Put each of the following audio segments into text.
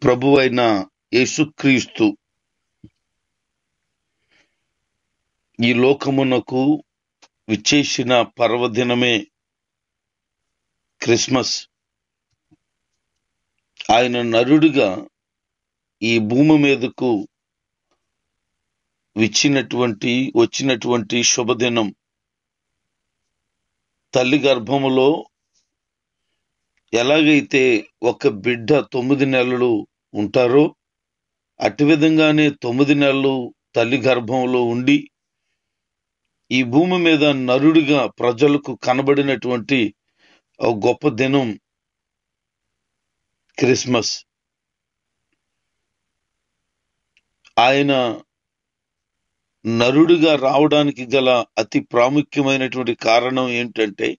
ప్రభువైన యేసుక్రీస్తు ఈ లోకమునకు విచ్చేసిన పర్వదినమే క్రిస్మస్. ఆయన నరుడిగా ఈ భూమి మీదకు వచ్చినటువంటి శుభదినం. తల్లి గర్భములో ఎలాగైతే ఒక బిడ్డ 9 నెలలు ఉంటారో అట్టి విధంగానే 9 నెలలు తల్లి గర్భంలో ఉండి ఈ భూమి మీద నరుడిగా ప్రజలకు కనబడినటువంటి ఒక గొప్ప దినం క్రిస్మస్. ఆయన నరుడిగా రావడానికి గల అతి ప్రాముఖ్యమైనటువంటి కారణం ఏంటంటే,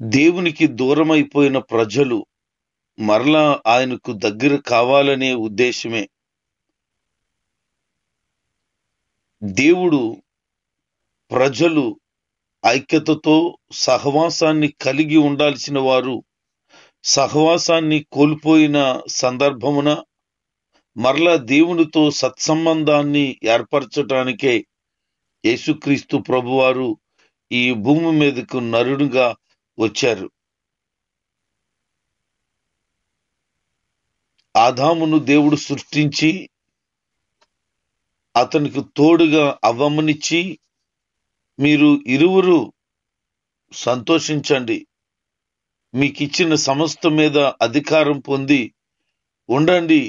దేవునికి దూరమైపోయిన ప్రజలు మరలా ఆయనకు దగ్గర కావాలనే ఉద్దేశమే. దేవుడు ప్రజలు ఐక్యతతో సహవాసాన్ని కలిగి ఉండాల్సిన వారు సహవాసాన్ని కోల్పోయిన సందర్భమున మరలా దేవునితో సత్సంబంధాన్ని ఏర్పరచటానికే యేసుక్రీస్తు ప్రభువారు ఈ భూమి మీదకు నరుడుగా వచ్చారు. ఆదామును దేవుడు సృష్టించి అతనికి తోడుగా అవ్వమనిచ్చి, మీరు ఇరువురు సంతోషించండి, మీకు ఇచ్చిన సమస్త మీద అధికారం పొంది ఉండండి,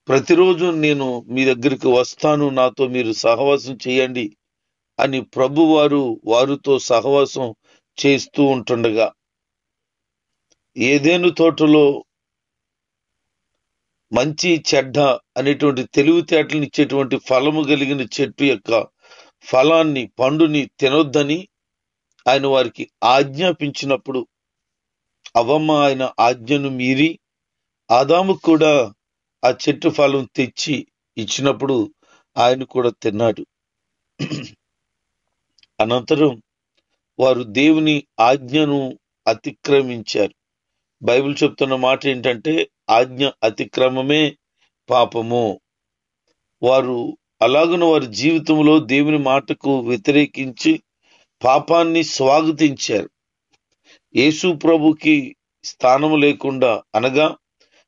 ప్రతిరోజు నేను మీ దగ్గరికి వస్తాను, నాతో మీరు సహవాసం చేయండి అని ప్రభువారు వారితో సహవాసం చేస్తూ ఉంటుండగా, ఏదెను తోటలో మంచి చెడ్డ అనేటువంటి తెలివితేటలను ఇచ్చేటువంటి ఫలము కలిగిన చెట్టు యొక్క ఫలాన్ని పండుని తినొద్దని ఆయన వారికి ఆజ్ఞాపించినప్పుడు అవ్వమ్మ ఆయన ఆజ్ఞను మీరి ఆదాము కూడా ఆ చెట్టు ఫలం తెచ్చి ఇచ్చినప్పుడు ఆయన కూడా తిన్నాడు. అనంతరం వారు దేవుని ఆజ్ఞను అతిక్రమించారు. బైబిల్ చెప్తున్న మాట ఏంటంటే, ఆజ్ఞ అతిక్రమమే పాపము. వారు అలాగున వారి జీవితంలో దేవుని మాటకు వ్యతిరేకించి పాపాన్ని స్వాగతించారు. యేసు ప్రభుకి స్థానము లేకుండా, అనగా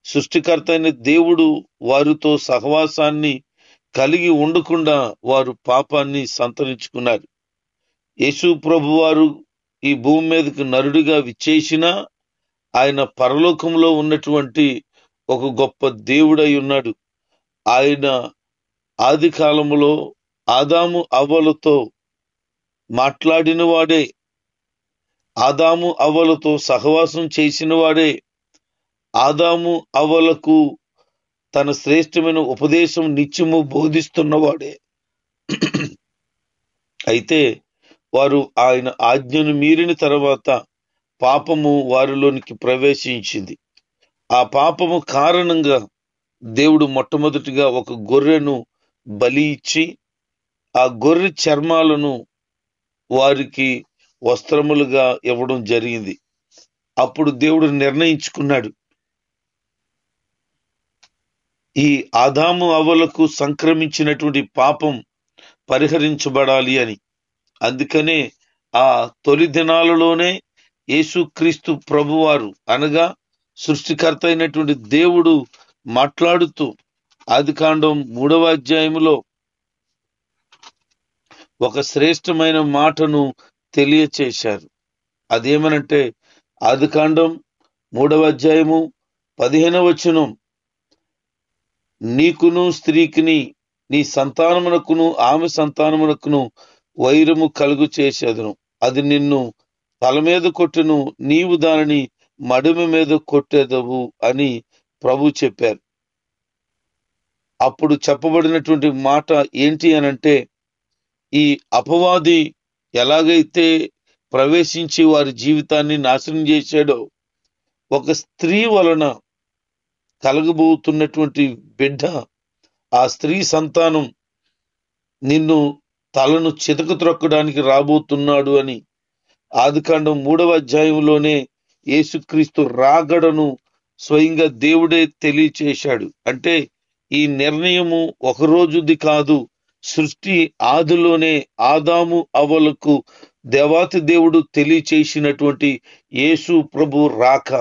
సృష్టికర్త అయిన దేవుడు వారితో సహవాసాన్ని కలిగి ఉండకుండా వారు పాపాన్ని సంతరించుకున్నారు. యేసు ప్రభు వారు ఈ భూమి మీదకు నరుడిగా విచ్చేసినా ఆయన పరలోకంలో ఉన్నటువంటి ఒక గొప్ప దేవుడై ఉన్నాడు. ఆయన ఆది కాలములో ఆదాము అవ్వలతో మాట్లాడిన వాడే, ఆదాము అవ్వలతో సహవాసం చేసిన వాడే, ఆదాము అవ్వలకు తన శ్రేష్టమైన ఉపదేశం నిత్యము బోధిస్తున్నవాడే. అయితే వారు ఆయన ఆజ్ఞను మీరిన తర్వాత పాపము వారిలోనికి ప్రవేశించింది. ఆ పాపము కారణంగా దేవుడు మొట్టమొదటిగా ఒక గొర్రెను బలి ఇచ్చి ఆ గొర్రె చర్మాలను వారికి వస్త్రములుగా ఇవ్వడం జరిగింది. అప్పుడు దేవుడు నిర్ణయించుకున్నాడు, ఈ ఆదాము అవ్వలకు సంక్రమించినటువంటి పాపం పరిహరించబడాలి అని. అందుకనే ఆ తొలి దినాలలోనే యేసుక్రీస్తు ప్రభువారు, అనగా సృష్టికర్త అయినటువంటి దేవుడు మాట్లాడుతూ ఆదికాండం 3వ అధ్యాయములో ఒక శ్రేష్టమైన మాటను తెలియచేశారు. అదేమనంటే, ఆదికాండం 3వ అధ్యాయము 15వ వచనం, నీకును స్త్రీకిని నీ సంతానమునకును ఆమె సంతానమునకును వైరము కలుగు చేసేదను, అది నిన్ను తల మీద కొట్టును, నీవు దానిని మడిమ మీద కొట్టేదవు అని ప్రభు చెప్పారు. అప్పుడు చెప్పబడినటువంటి మాట ఏంటి అనంటే, ఈ అపవాది ఎలాగైతే ప్రవేశించి వారి జీవితాన్ని నాశనం చేశాడో, ఒక స్త్రీ వలన కలగబోతున్నటువంటి బిడ్డ, ఆ స్త్రీ సంతానం నిన్ను తలను చితక త్రొక్కడానికి రాబోతున్నాడు అని ఆదికాండం 3వ అధ్యాయంలోనే యేసుక్రీస్తు రాగడను స్వయంగా దేవుడే తెలియచేశాడు. అంటే ఈ నిర్ణయము ఒక రోజుది కాదు. సృష్టి ఆదిలోనే ఆదాము అవ్వలకు దేవాతి దేవుడు తెలియచేసినటువంటి యేసు ప్రభు రాక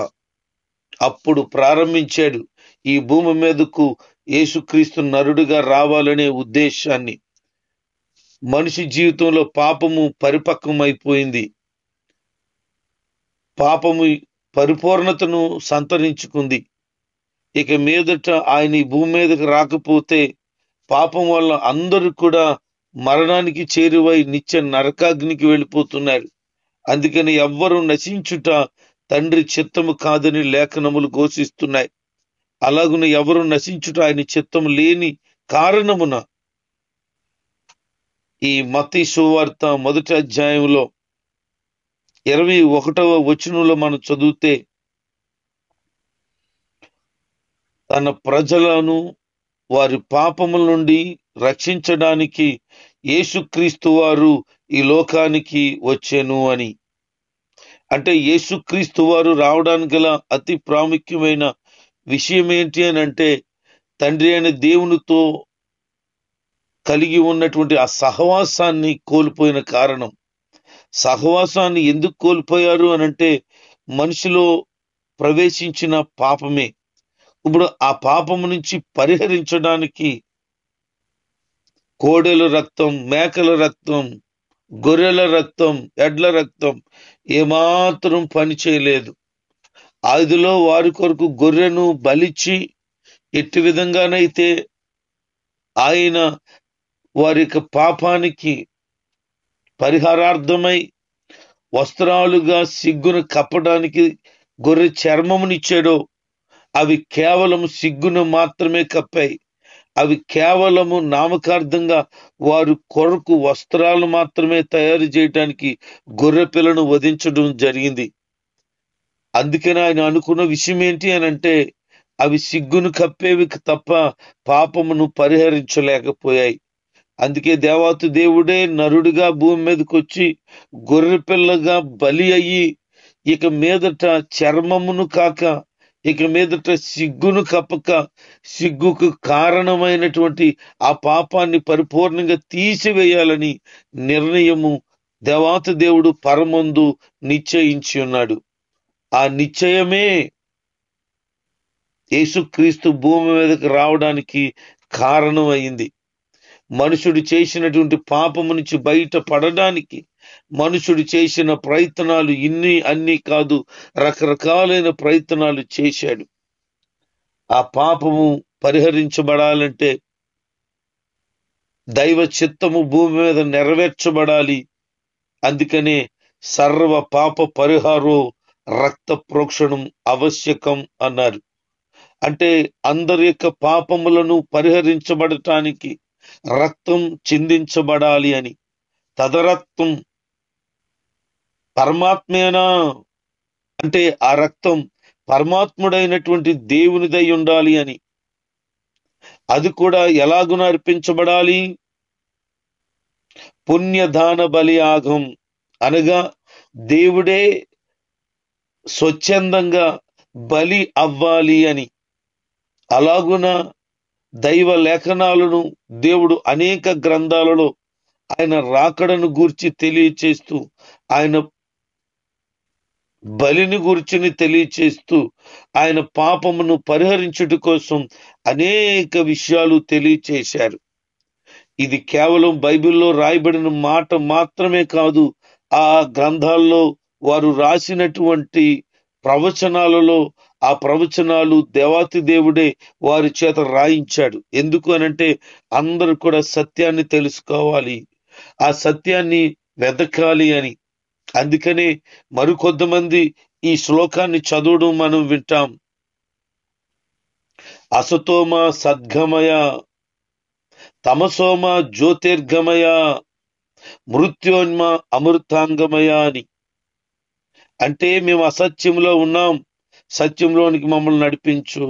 అప్పుడు ప్రారంభించాడు. ఈ భూమి మీదకు యేసుక్రీస్తు నరుడుగా రావాలనే ఉద్దేశాన్ని. మనిషి జీవితంలో పాపము పరిపక్వమైపోయింది. పాపము పరిపూర్ణతను సంతరించుకుంది. ఇక మీదట ఆయన ఈ భూమి మీదకి రాకపోతే పాపం వల్ల అందరూ కూడా మరణానికి చేరువై నిత్య నరకాగ్నికి వెళ్ళిపోతున్నారు. అందుకని ఎవ్వరూ నశించుట తండ్రి చిత్తము కాదని లేఖనములు ఘోషిస్తున్నాయి. అలాగున ఎవరు నశించుట ఆయన చిత్తము లేని కారణమున ఈ మత్తయి సువార్త 1వ అధ్యాయంలో 21వ వచనంలో మనం చదివితే, తన ప్రజలను వారి పాపముల నుండి రక్షించడానికి యేసుక్రీస్తు వారు ఈ లోకానికి వచ్చెను అని. అంటే యేసుక్రీస్తు వారు రావడానికి గల అతి ప్రాముఖ్యమైన విషయం ఏంటి అని అంటే, తండ్రి అయిన దేవునితో కలిగి ఉన్నటువంటి ఆ సహవాసాన్ని కోల్పోయిన కారణం. సహవాసాన్ని ఎందుకు కోల్పోయారు అని అంటే, మనిషిలో ప్రవేశించిన పాపమే. ఇప్పుడు ఆ పాపము నుంచి పరిహరించడానికి కోడెల రక్తం, మేకల రక్తం, గొర్రెల రక్తం, ఎడ్ల రక్తం ఏమాత్రం పని చేయలేదు. ఆదిలో వారి కొరకు గొర్రెను బలిచ్చి ఎట్టి విధంగానైతే ఆయన వారి యొక్క పాపానికి పరిహారార్థమై వస్త్రాలుగా సిగ్గును కప్పడానికి గొర్రె చర్మమునిచ్చాడో, అవి కేవలం సిగ్గును మాత్రమే కప్పాయి. అవి కేవలము నామకార్థంగా వారి కొరకు వస్త్రాలు మాత్రమే తయారు చేయడానికి గొర్రె పిల్లను వధించడం జరిగింది. అందుకని ఆయన అనుకున్న విషయం ఏంటి అని అంటే, అవి సిగ్గును కప్పేవి తప్ప పాపమును పరిహరించలేకపోయాయి. అందుకే దేవాతి దేవుడే నరుడిగా భూమి మీదకి వచ్చి గొర్రె పిల్లగా బలి అయ్యి, ఇక మీదట చర్మమును కాక, ఇక మీదట సిగ్గును కప్పక, సిగ్గుకు కారణమైనటువంటి ఆ పాపాన్ని పరిపూర్ణంగా తీసివేయాలని నిర్ణయము దేవాతి దేవుడు పరమందు నిశ్చయించి ఉన్నాడు. ఆ నిశ్చయమే యేసుక్రీస్తు భూమి మీదకి రావడానికి కారణమైంది. మనుషుడు చేసినటువంటి పాపము నుంచి బయట పడడానికి మనుషుడు చేసిన ప్రయత్నాలు అన్ని కాదు, రకరకాలైన ప్రయత్నాలు చేశాడు. ఆ పాపము పరిహరించబడాలంటే దైవ చిత్తము భూమి మీద నెరవేర్చబడాలి. అందుకనే సర్వ పాప పరిహారో రక్త ప్రోక్షణం ఆవశ్యకం అన్నారు. అంటే అందరి యొక్క పాపములను పరిహరించబడటానికి రక్తం చిందించబడాలి అని. తదరక్తం పరమాత్మేనా అంటే ఆ రక్తం పరమాత్ముడైనటువంటి దేవునిదై ఉండాలి అని. అది కూడా ఎలాగున అర్పించబడాలి? పుణ్యదాన బలియాగం అనగా దేవుడే స్వచ్ఛందంగా బలి అవ్వాలి అని. అలాగున దైవ లేఖనాలను దేవుడు అనేక గ్రంథాలలో ఆయన రాకడను గూర్చి తెలియచేస్తూ, ఆయన బలిని గూర్చిని తెలియచేస్తూ, ఆయన పాపమును పరిహరించుట కోసం అనేక విషయాలు తెలియచేశారు. ఇది కేవలం బైబిల్లో రాయబడిన మాట మాత్రమే కాదు, ఆ గ్రంథాల్లో వారు రాసినటువంటి ప్రవచనాలలో ఆ ప్రవచనాలు దేవాతి దేవుడే వారి చేత రాయించాడు. ఎందుకు అనంటే అందరూ కూడా సత్యాన్ని తెలుసుకోవాలి, ఆ సత్యాన్ని వెతకాలి అని. అందుకనే మరికొద్దిమంది ఈ శ్లోకాన్ని చదవడం మనం వింటాం. అసతోమ సద్గమయ, తమసోమ జ్యోతిర్గమయ, మృత్యోన్మ అమృతాంగమయ అని. అంటే మేము అసత్యంలో ఉన్నాం, సత్యంలోనికి మమ్మల్ని నడిపించు.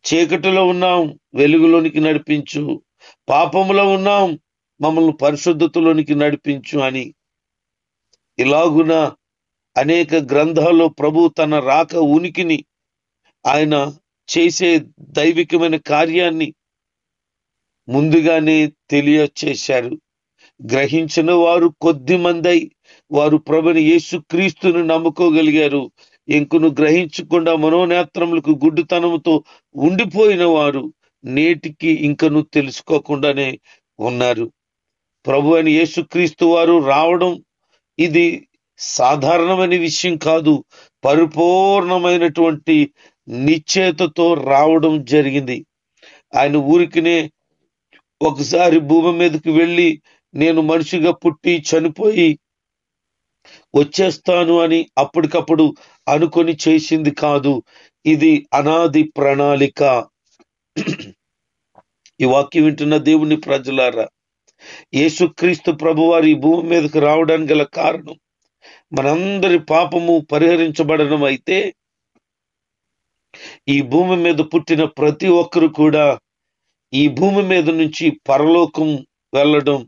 చీకటిలో ఉన్నాం, వెలుగులోనికి నడిపించు. పాపములో ఉన్నాం, మమ్మల్ని పరిశుద్ధతలోనికి నడిపించు అని. ఇలాగున అనేక గ్రంథాల్లో ప్రభు తన రాక ఉనికిని, ఆయన చేసే దైవికమైన కార్యాన్ని ముందుగానే తెలియచేశారు. గ్రహించిన వారు కొద్ది మందై వారు ప్రభుని యేసుక్రీస్తును నమ్ముకోగలిగారు. ఇంకను గ్రహించకుండా మనోనేత్రములకు గుడ్డితనముతో ఉండిపోయిన వారు నేటికి ఇంకను తెలుసుకోకుండానే ఉన్నారు. ప్రభు అని యేసుక్రీస్తు వారు రావడం ఇది సాధారణమైన విషయం కాదు. పరిపూర్ణమైనటువంటి నిశ్చయతతో రావడం జరిగింది. ఆయన ఊరికినే ఒకసారి భూమి మీదకి వెళ్ళి నేను మనిషిగా పుట్టి చనిపోయి వచ్చేస్తాను అని అప్పటికప్పుడు అనుకొని చేసింది కాదు. ఇది అనాది ప్రణాళిక. ఈ వాక్యం వింటున్న దేవుని ప్రజలారా, యేసుక్రీస్తు ప్రభువారు ఈ భూమి మీదకి రావడానికి గల కారణం మనందరి పాపము పరిహరించబడడం అయితే, ఈ భూమి మీద పుట్టిన ప్రతి ఒక్కరు కూడా ఈ భూమి మీద నుంచి పరలోకం వెళ్ళడం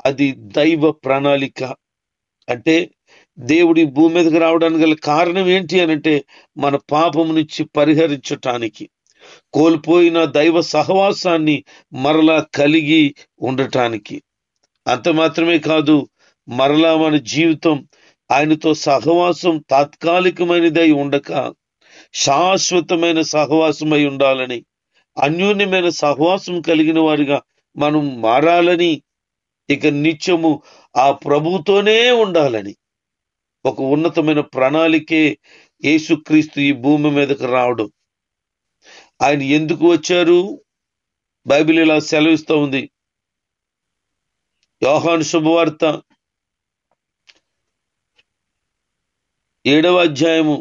అది దైవ ప్రణాళిక. అంటే దేవుడి భూమి మీదకి రావడానికి గల కారణం ఏంటి అనంటే, మన పాపం నుంచి పరిహరించటానికి, కోల్పోయిన దైవ సహవాసాన్ని మరలా కలిగి ఉండటానికి. అంత మాత్రమే కాదు, మరలా మన జీవితం ఆయనతో సహవాసం తాత్కాలికమైనదై ఉండక శాశ్వతమైన సహవాసమై ఉండాలని, అన్యోన్యమైన సహవాసం కలిగిన వారిగా మనం మారాలని, ఇక నిత్యము ఆ ప్రభుతోనే ఉండాలని ఒక ఉన్నతమైన ప్రణాళికే యేసుక్రీస్తు ఈ భూమి మీదకి రావడం. ఆయన ఎందుకు వచ్చారు? బైబిల్ ఇలా సెలవిస్తూ ఉంది. యోహాను శుభవార్త 7వ అధ్యాయము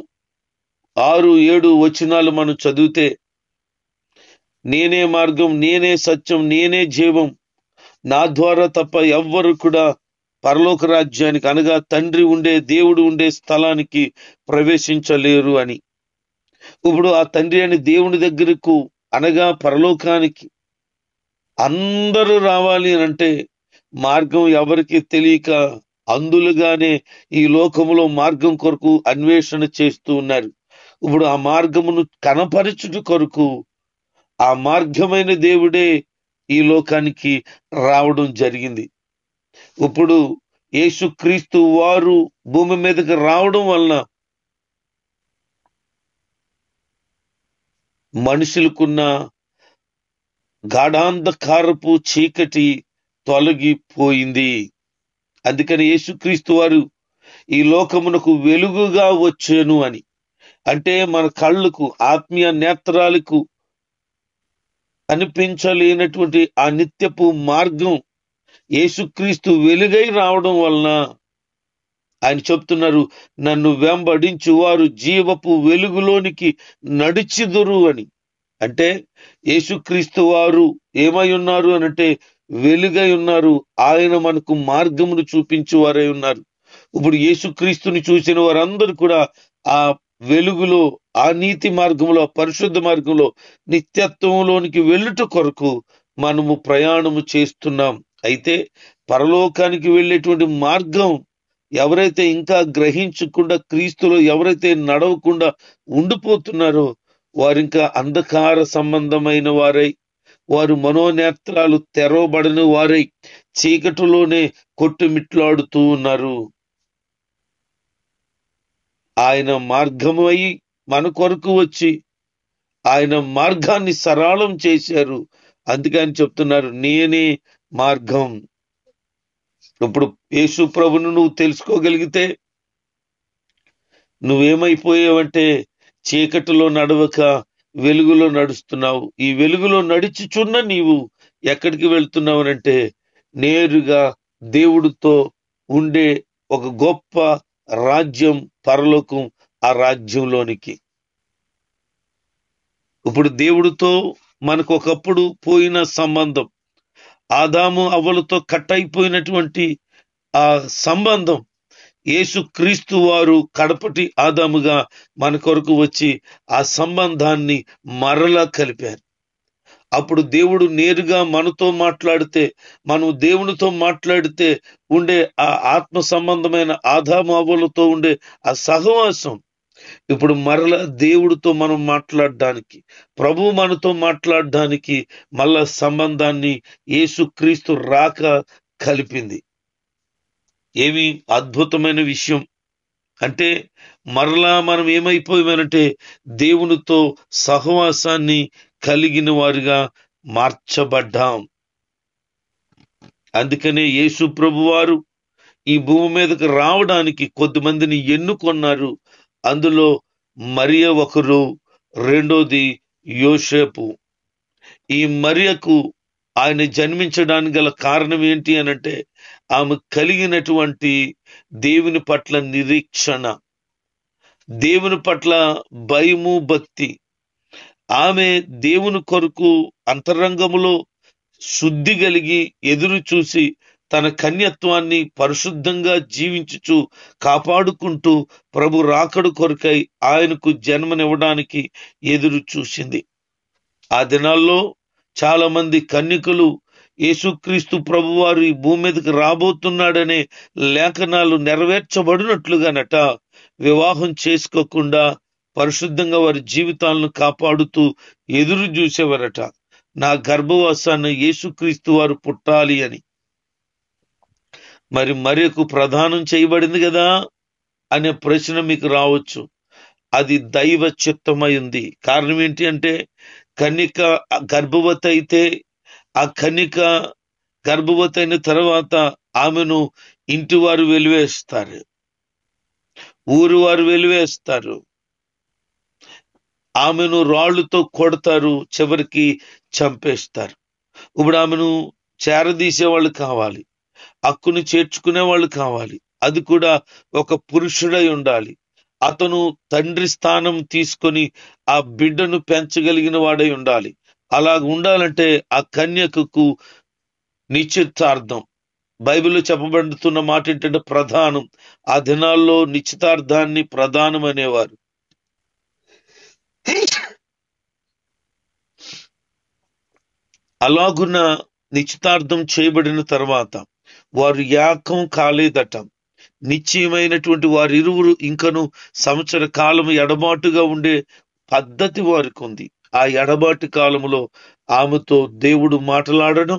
6-7 వచనాలు మనం చదివితే, నేనే మార్గం, నేనే సత్యం, నేనే జీవం, నా ద్వారా తప్ప ఎవ్వరు కూడా పరలోక రాజ్యానికి, అనగా తండ్రి ఉండే దేవుడు ఉండే స్థలానికి ప్రవేశించలేరు అని. ఇప్పుడు ఆ తండ్రి అని దేవుని దగ్గరకు, అనగా పరలోకానికి అందరూ రావాలి అంటే మార్గం ఎవరికి తెలియక అందులుగానే ఈ లోకములో మార్గం కొరకు అన్వేషణ చేస్తూ ఉన్నారు. ఇప్పుడు ఆ మార్గమును కనపరచుట కొరకు ఆ మార్గమైన దేవుడే ఈ లోకానికి రావడం జరిగింది. ఇప్పుడు యేసుక్రీస్తు వారు భూమి మీదకి రావడం వలన మనుషులకున్న గాఢాంధకారపు చీకటి తొలగిపోయింది. అందుకని యేసుక్రీస్తు వారు ఈ లోకమునకు వెలుగుగా వచ్చాను అని. అంటే మన కళ్ళకు, ఆత్మీయ నేత్రాలకు అనిపించలేనటువంటి ఆ నిత్యపు మార్గం యేసుక్రీస్తు వెలుగై రావడం వలన ఆయన చెప్తున్నారు, నన్ను వెంబడించు వారు జీవపు వెలుగులోనికి నడిచిదురు అని. అంటే యేసుక్రీస్తు వారు ఏమై ఉన్నారు అనంటే వెలుగై ఉన్నారు. ఆయన మనకు మార్గమును చూపించు వారై ఉన్నారు. ఇప్పుడు యేసుక్రీస్తుని చూసిన వారందరూ కూడా ఆ వెలుగులో, ఆ నీతి మార్గంలో, పరిశుద్ధ మార్గంలో నిత్యత్వంలోనికి వెళ్ళుట కొరకు మనము ప్రయాణము చేస్తున్నాం. అయితే పరలోకానికి వెళ్ళేటువంటి మార్గం ఎవరైతే ఇంకా గ్రహించకుండా, క్రీస్తులో ఎవరైతే నడవకుండా ఉండిపోతున్నారో వారింకా అంధకార సంబంధమైన వారై, వారు మనోనేత్రాలు తెరవబడని వారై చీకటిలోనే కొట్టుమిట్లాడుతూ ఉన్నారు. ఆయన మార్గము అయి మన కొరకు వచ్చి ఆయన మార్గాన్ని సరళం చేశారు. అందుకని చెప్తున్నారు, నేనే మార్గం. ఇప్పుడు యేసు ప్రభును నువ్వు తెలుసుకోగలిగితే నువ్వేమైపోయావంటే చీకటిలో నడవక వెలుగులో నడుస్తున్నావు. ఈ వెలుగులో నడుచుచున్న నీవు ఎక్కడికి వెళ్తున్నావునంటే నేరుగా దేవుడితో ఉండే ఒక గొప్ప రాజ్యం, పరలోకం, ఆ రాజ్యంలోనికి. ఇప్పుడు దేవుడితో మనకు ఒకప్పుడు పోయిన సంబంధం, ఆదాము అవ్వలతో కట్ అయిపోయినటువంటి ఆ సంబంధం యేసుక్రీస్తు వారు కడపటి ఆదాముగా మన కొరకు వచ్చి ఆ సంబంధాన్ని మరలా కలిపారు. అప్పుడు దేవుడు నేరుగా మనతో మాట్లాడితే, మనం దేవునితో మాట్లాడితే ఉండే ఆ ఆత్మ సంబంధమైన ఆదాము అవ్వలతో ఉండే ఆ సహవాసం ఇప్పుడు మరలా దేవుడితో మనం మాట్లాడడానికి, ప్రభు మనతో మాట్లాడడానికి మళ్ళా సంబంధాన్ని యేసుక్రీస్తు రాక కలిపింది. ఏమి అద్భుతమైన విషయం అంటే, మరలా మనం ఏమైపోయామంటే దేవునితో సహవాసాన్ని కలిగిన వారిగా మార్చబడ్డాం. అందుకనే యేసు ప్రభు వారు ఈ భూమి మీదకి రావడానికి కొద్దిమందిని ఎన్నుకొన్నారు. అందులో మరియ ఒకరు, రెండోది యోసేపు. ఈ మరియకు ఆయన జన్మించడానికి గల కారణం ఏంటి అనంటే, ఆమె కలిగినటువంటి దేవుని పట్ల నిరీక్షణ, దేవుని పట్ల భయము, భక్తి. ఆమె దేవుని కొరకు అంతరంగములో శుద్ధి కలిగి ఎదురు చూసి తన కన్యత్వాన్ని పరిశుద్ధంగా జీవించుచు కాపాడుకుంటూ ప్రభు రాకడు కొరకై ఆయనకు జన్మనివ్వడానికి ఎదురు చూసింది. ఆ దినాల్లో చాలా మంది కన్యకులు యేసుక్రీస్తు ప్రభువారు ఈ భూమి మీదకి రాబోతున్నాడనే లేఖనాలు నెరవేర్చబడినట్లుగానట వివాహం చేసుకోకుండా పరిశుద్ధంగా వారి జీవితాలను కాపాడుతూ ఎదురు చూసేవారట. నా గర్భవాసాన్ని యేసుక్రీస్తు వారు పుట్టాలి అని. మరి మరియకు ప్రదానం చేయబడింది కదా అనే ప్రశ్న మీకు రావచ్చు. అది దైవ చిత్తమై ఉంది. కారణం ఏంటి అంటే, కన్యక గర్భవతి అయితే ఆ కన్యక గర్భవతి అయిన తర్వాత ఆమెను ఇంటి వారు వెలివేస్తారు, ఊరు వారు వెలివేస్తారు, ఆమెను రాళ్లతో కొడతారు, చివరికి చంపేస్తారు. ఇప్పుడు ఆమెను చేరదీసే వాళ్ళు కావాలి, హక్కును చేర్చుకునే వాళ్ళు కావాలి. అది కూడా ఒక పురుషుడై ఉండాలి. అతను తండ్రి స్థానం తీసుకొని ఆ బిడ్డను పెంచగలిగిన వాడై ఉండాలి. అలా ఉండాలంటే ఆ కన్యకకు నిశ్చితార్థం, బైబిల్లో చెప్పబడుతున్న మాట ఏంటంటే ప్రధానం. ఆ దినాల్లో నిశ్చితార్థాన్ని ప్రధానం అనేవారు. అలాగున్న నిశ్చితార్థం చేయబడిన తర్వాత వారు ఏకం కాలేదట. నిశ్చయమైనటువంటి వారిరువురు ఇంకను సంవత్సర కాలం ఎడబాటుగా ఉండే పద్ధతి వారికి ఉంది. ఆ ఎడబాటు కాలంలో ఆమెతో దేవుడు మాట్లాడడం,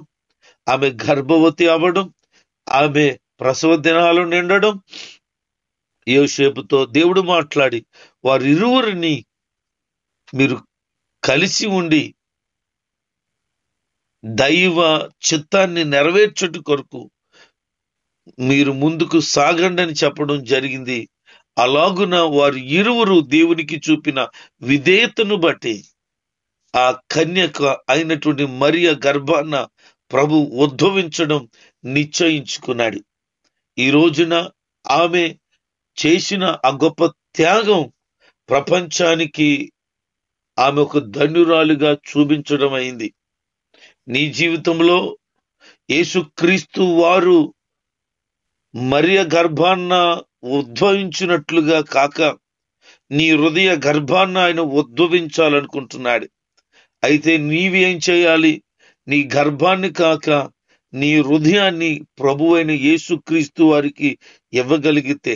ఆమె గర్భవతి అవ్వడం, ఆమె ప్రసవ దినాలు నిండడం, యోసేపుతో దేవుడు మాట్లాడి వారిరువురిని మీరు కలిసి ఉండి దైవ చిత్తాన్ని నెరవేర్చుట కొరకు మీరు ముందుకు సాగండి అని చెప్పడం జరిగింది. అలాగున వారు ఇరువురు దేవునికి చూపిన విధేయతను బట్టి ఆ కన్యక అయినటువంటి మరియ గర్భాన ప్రభు ఉద్భవించడం నిశ్చయించుకున్నాడు. ఈ రోజున ఆమె చేసిన ఆ గొప్ప త్యాగం ప్రపంచానికి ఆమె ఒక ధన్యురాలుగా చూపించడం అయింది. నీ జీవితంలో యేసుక్రీస్తు వారు మరియ గర్భాన్న ఉద్భవించినట్లుగా కాక నీ హృదయ గర్భాన్న ఆయన ఉద్భవించాలనుకుంటున్నాడు. అయితే నీవేం చేయాలి? నీ గర్భాన్ని కాక నీ హృదయాన్ని ప్రభువైన యేసుక్రీస్తు వారికి ఇవ్వగలిగితే,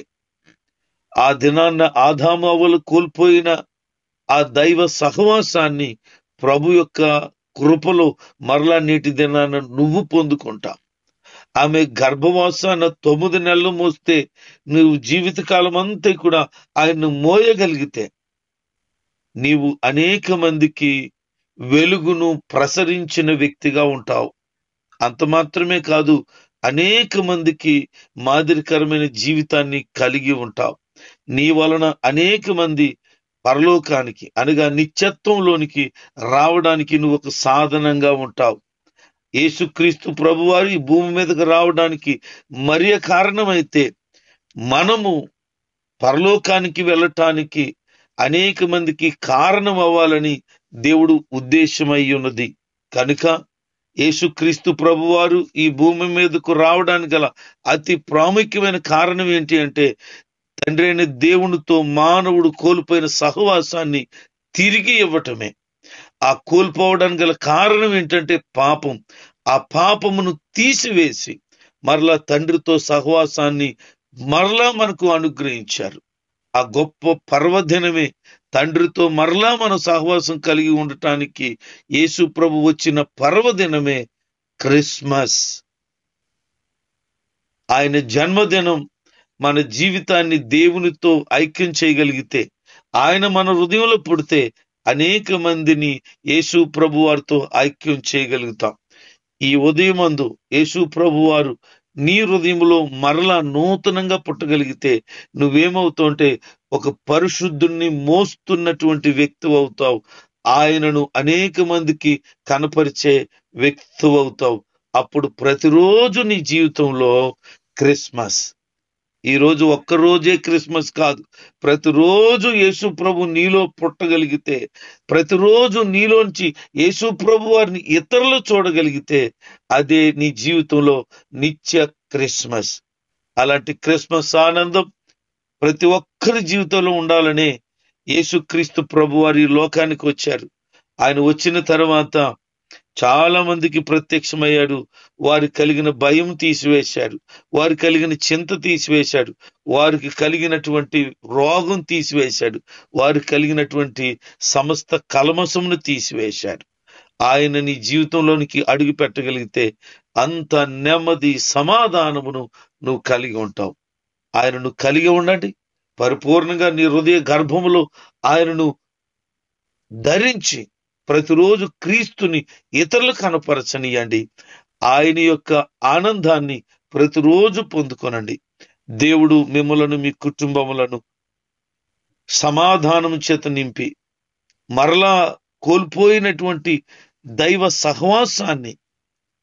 ఆ దినాన్న ఆదాము అవ్వలు కోల్పోయిన ఆ దైవ సహవాసాన్ని ప్రభు యొక్క కృపలో మరలా నేటి దినాన నువ్వు పొందుకుంటా. ఆమె గర్భవాసాన 9 నెలలు మోస్తే నువ్వు జీవితకాలం అంతా కూడా ఆయన్ను మోయగలిగితే నీవు అనేక మందికి వెలుగును ప్రసరించిన వ్యక్తిగా ఉంటావు. అంత మాత్రమే కాదు, అనేక మందికి మాదిరికరమైన జీవితాన్ని కలిగి ఉంటావు. నీ వలన అనేక మంది పరలోకానికి అనగా నిత్యత్వంలోనికి రావడానికి నువ్వు ఒక సాధనంగా ఉంటావు. యేసుక్రీస్తు ప్రభువారు ఈ భూమి మీదకి రావడానికి మరియ కారణమైతే మనము పరలోకానికి వెళ్ళటానికి అనేక మందికి కారణం అవ్వాలని దేవుడు ఉద్దేశమై ఉన్నది. కనుక యేసుక్రీస్తు ప్రభువారు ఈ భూమి మీదకు రావడానికి గల అతి ప్రాముఖ్యమైన కారణం ఏంటి అంటే, తండ్రి అయిన దేవునితో మానవుడు కోల్పోయిన సహవాసాన్ని తిరిగి ఇవ్వటమే. ఆ కోల్పోవడానికి గల కారణం ఏంటంటే పాపం. ఆ పాపమును తీసివేసి మరలా తండ్రితో సహవాసాన్ని మరలా మనకు అనుగ్రహించారు. ఆ గొప్ప పర్వదినమే తండ్రితో మరలా మనం సహవాసం కలిగి ఉండటానికి యేసు ప్రభు వచ్చిన పర్వదినమే క్రిస్మస్. ఆయన జన్మదినం మన జీవితాన్ని దేవునితో ఐక్యం చేయగలిగితే, ఆయన మన హృదయంలో పుడితే అనేక మందిని యేసు ప్రభు వారితో ఐక్యం చేయగలుగుతాం. ఈ ఉదయమందు యేసు ప్రభు వారు నీ హృదయంలో మరలా నూతనంగా పుట్టగలిగితే నువ్వేమవుతావు అంటే ఒక పరిశుద్ధుణ్ణి మోస్తున్నటువంటి వ్యక్తి అవుతావు. ఆయనను అనేక మందికి కనపరిచే వ్యక్తి అవుతావు. అప్పుడు ప్రతిరోజు నీ జీవితంలో క్రిస్మస్. ఈరోజు ఒక్కరోజే క్రిస్మస్ కాదు, ప్రతిరోజు యేసు ప్రభు నీలో పుట్టగలిగితే, ప్రతిరోజు నీలోంచి యేసు ప్రభు వారిని ఇతరులు చూడగలిగితే అదే నీ జీవితంలో నిత్య క్రిస్మస్. అలాంటి క్రిస్మస్ ఆనందం ప్రతి ఒక్కరి జీవితంలో ఉండాలనే యేసుక్రీస్తు ప్రభు వారి లోకానికి వచ్చారు. ఆయన వచ్చిన తర్వాత చాలా మందికి ప్రత్యక్షమయ్యాడు. వారికి కలిగిన భయం తీసివేశాడు, వారికి కలిగిన చింత తీసివేశాడు, వారికి కలిగినటువంటి రోగం తీసివేశాడు, వారికి కలిగినటువంటి సమస్త కల్మషమును తీసివేశాడు. ఆయన నీ జీవితంలోనికి అడుగు పెట్టగలిగితే అంత నెమ్మది సమాధానమును నువ్వు కలిగి ఉంటావు. ఆయనను కలిగి ఉండండి. పరిపూర్ణంగా నీ హృదయ గర్భములో ఆయనను ధరించి ప్రతిరోజు క్రీస్తుని ఇతరులకు కనపరచనియండి. ఆయన యొక్క ఆనందాన్ని ప్రతిరోజు పొందుకొనండి. దేవుడు మిమ్మలను మీ కుటుంబములను సమాధానం చేత నింపి మరలా కోల్పోయినటువంటి దైవ సహవాసాన్ని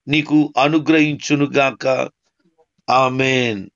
నీకు అనుగ్రహించునుగాక. ఆమేన్.